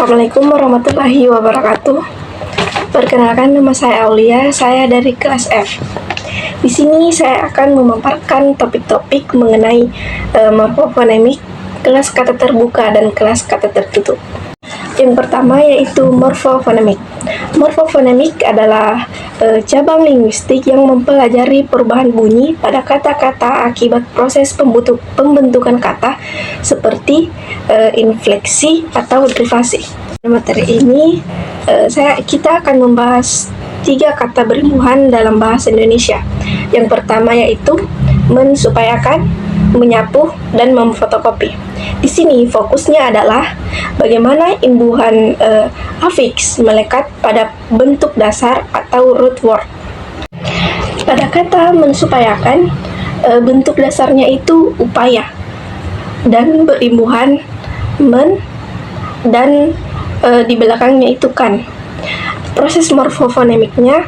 Assalamualaikum warahmatullahi wabarakatuh. Perkenalkan, nama saya Aulia, saya dari kelas F. Di sini saya akan memaparkan topik-topik mengenai morfofonemik, kelas kata terbuka dan kelas kata tertutup. Yang pertama yaitu morfofonemik. Morfofonemik adalah cabang linguistik yang mempelajari perubahan bunyi pada kata-kata akibat proses pembentukan kata seperti infleksi atau derivasi. Pada materi ini kita akan membahas 3 kata berimbuhan dalam bahasa Indonesia. Yang pertama yaitu mensupayakan, menyapu, dan memfotokopi. Di sini fokusnya adalah bagaimana imbuhan afiks melekat pada bentuk dasar atau root word. Pada kata mensupayakan, bentuk dasarnya itu upaya dan berimbuhan men, dan di belakangnya itu kan. Proses morfofonemiknya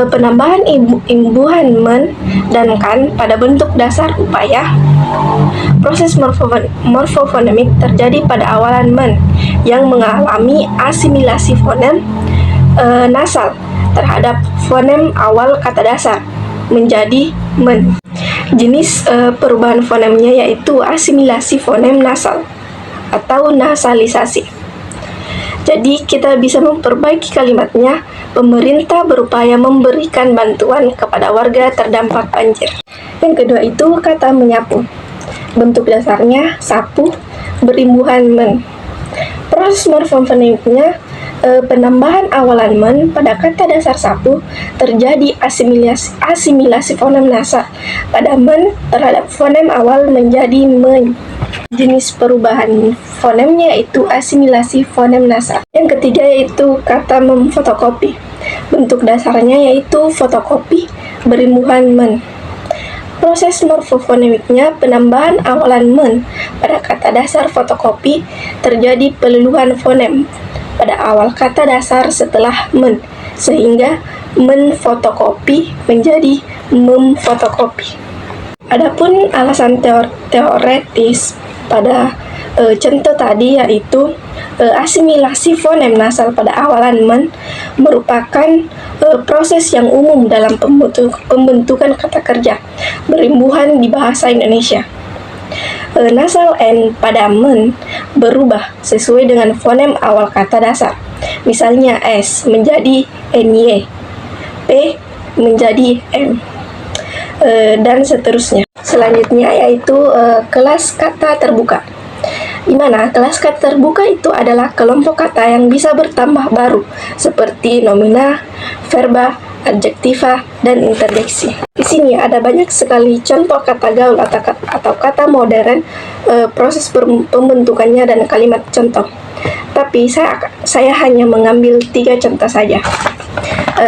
penambahan imbuhan men dan kan pada bentuk dasar upaya. Proses morfofonemik terjadi pada awalan men yang mengalami asimilasi fonem nasal terhadap fonem awal kata dasar menjadi men. Jenis perubahan fonemnya yaitu asimilasi fonem nasal atau nasalisasi. Jadi kita bisa memperbaiki kalimatnya. Pemerintah berupaya memberikan bantuan kepada warga terdampak banjir. Yang kedua itu kata menyapu. Bentuk dasarnya sapu, berimbuhan men. Proses morfofonemiknya penambahan awalan men pada kata dasar sapu terjadi asimilasi fonem nasal pada men terhadap fonem awal menjadi men. Jenis perubahan fonemnya yaitu asimilasi fonem nasal. Yang ketiga yaitu kata memfotokopi. Bentuk dasarnya yaitu fotokopi, berimbuhan men. Proses morfofonemiknya penambahan awalan men pada kata dasar fotokopi terjadi peluluhan fonem pada awal kata dasar setelah men, sehingga menfotokopi menjadi memfotokopi. Adapun alasan teoretis pada contoh tadi yaitu asimilasi fonem nasal pada awalan men merupakan proses yang umum dalam pembentukan kata kerja berimbuhan di bahasa Indonesia. Nasal N pada men berubah sesuai dengan fonem awal kata dasar. Misalnya S menjadi NY, P menjadi M, dan seterusnya. Selanjutnya yaitu kelas kata terbuka, di mana kelas kata terbuka itu adalah kelompok kata yang bisa bertambah baru seperti nomina, verba, adjektiva, dan interjeksi. Di sini ada banyak sekali contoh kata gaul atau kata modern, proses pembentukannya dan kalimat contoh. Tapi saya hanya mengambil 3 contoh saja.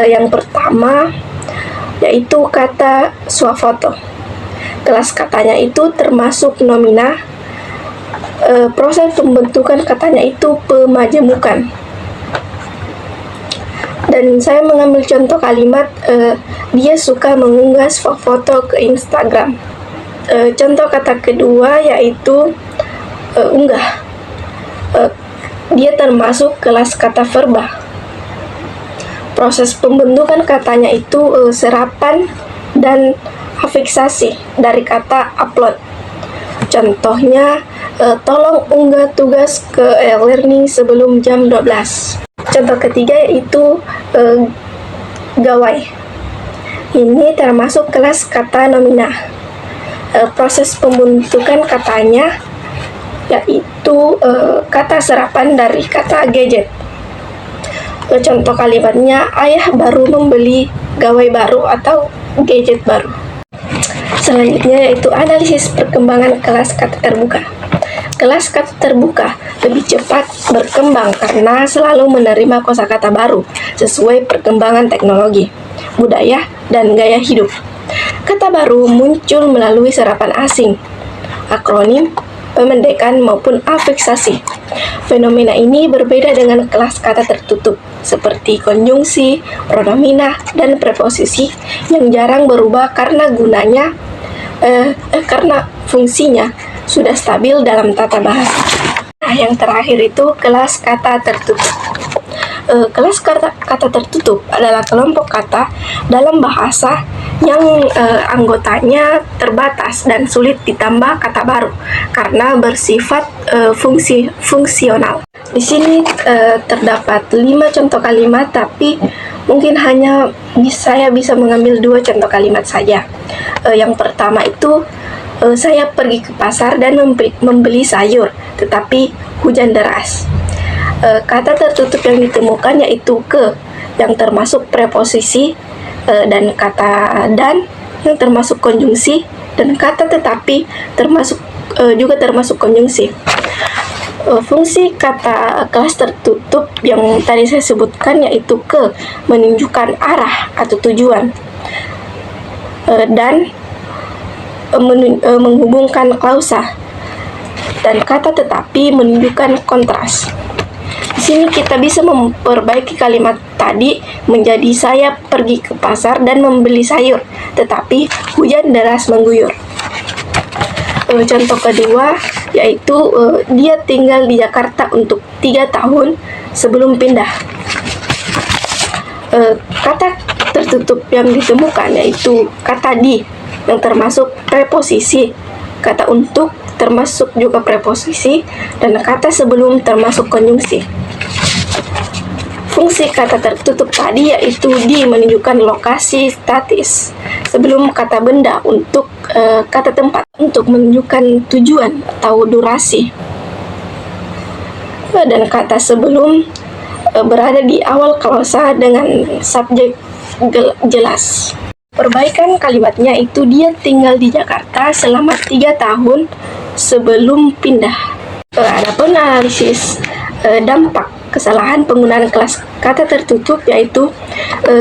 Yang pertama yaitu kata swafoto. Kelas katanya itu termasuk nomina. Proses pembentukan katanya itu pemajemukan. Dan saya mengambil contoh kalimat dia suka mengunggah foto ke Instagram. Contoh kata kedua yaitu unggah. Dia termasuk kelas kata verba. Proses pembentukan katanya itu serapan dan afiksasi dari kata upload. Contohnya, tolong unggah tugas ke e-learning sebelum jam 12. Contoh ketiga yaitu gawai. Ini termasuk kelas kata nomina. Proses pembentukan katanya yaitu kata serapan dari kata gadget. Contoh kalimatnya, ayah baru membeli gawai baru atau gadget baru. Selanjutnya yaitu analisis perkembangan kelas kata terbuka. Kelas kata terbuka lebih cepat berkembang karena selalu menerima kosakata baru sesuai perkembangan teknologi, budaya, dan gaya hidup. Kata baru muncul melalui serapan asing, akronim, pemendekan, maupun afiksasi. Fenomena ini berbeda dengan kelas kata tertutup seperti konjungsi, pronomina, dan preposisi yang jarang berubah karena fungsinya sudah stabil dalam tata bahasa. Nah, yang terakhir itu kelas kata tertutup. Kelas kata tertutup adalah kelompok kata dalam bahasa yang anggotanya terbatas dan sulit ditambah kata baru karena bersifat fungsional. Di sini terdapat 5 contoh kalimat, tapi mungkin hanya saya bisa mengambil 2 contoh kalimat saja. Yang pertama itu saya pergi ke pasar dan membeli sayur, tetapi hujan deras. Kata tertutup yang ditemukan yaitu ke, yang termasuk preposisi, dan kata dan yang termasuk konjungsi, dan kata tetapi juga termasuk konjungsi. Fungsi kata kelas tertutup yang tadi saya sebutkan yaitu ke, menunjukkan arah atau tujuan, dan menghubungkan klausa, dan kata tetapi menunjukkan kontras. Di sini kita bisa memperbaiki kalimat tadi menjadi saya pergi ke pasar dan membeli sayur, tetapi hujan deras mengguyur. Contoh kedua yaitu dia tinggal di Jakarta untuk 3 tahun sebelum pindah. Kata tertutup yang ditemukan yaitu kata di, yang termasuk preposisi, kata untuk termasuk juga preposisi, dan kata sebelum termasuk konjungsi. Fungsi kata tertutup tadi yaitu di, menunjukkan lokasi statis sebelum kata benda, untuk kata tempat untuk menunjukkan tujuan atau durasi, dan kata sebelum berada di awal klausa dengan subjek jelas. Perbaikan kalimatnya itu dia tinggal di Jakarta selama 3 tahun sebelum pindah. Adapun analisis dampak kesalahan penggunaan kelas kata tertutup yaitu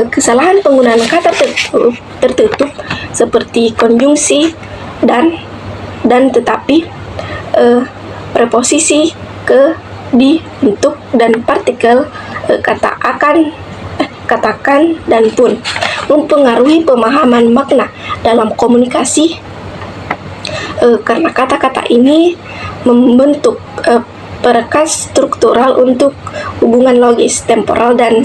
kesalahan penggunaan kata tertutup seperti konjungsi dan tetapi, preposisi ke, di, untuk, dan partikel kata akan, katakan, dan pun mempengaruhi pemahaman makna dalam komunikasi, karena kata-kata ini membentuk perekat struktural untuk hubungan logis, temporal, dan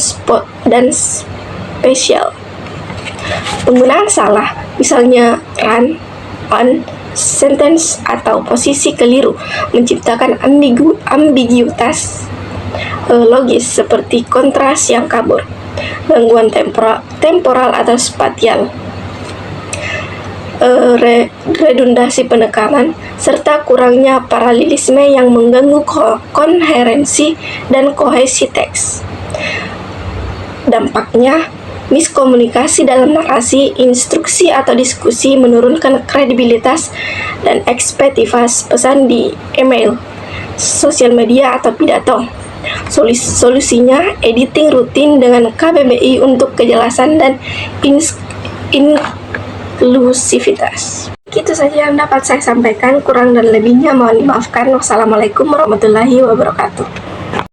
spesial. Penggunaan salah, misalnya run, on, sentence, atau posisi keliru, menciptakan ambiguitas logis seperti kontras yang kabur, gangguan temporal atau spatial, redundasi penekanan, serta kurangnya paralelisme yang mengganggu koherensi dan kohesi teks. Dampaknya, miskomunikasi dalam narasi, instruksi atau diskusi, menurunkan kredibilitas dan ekspektivitas pesan di email, sosial media, atau pidato. Solusinya, editing rutin dengan KBBI untuk kejelasan dan inklusivitas. Itu saja yang dapat saya sampaikan, kurang dan lebihnya mohon dimaafkan. Wassalamualaikum warahmatullahi wabarakatuh.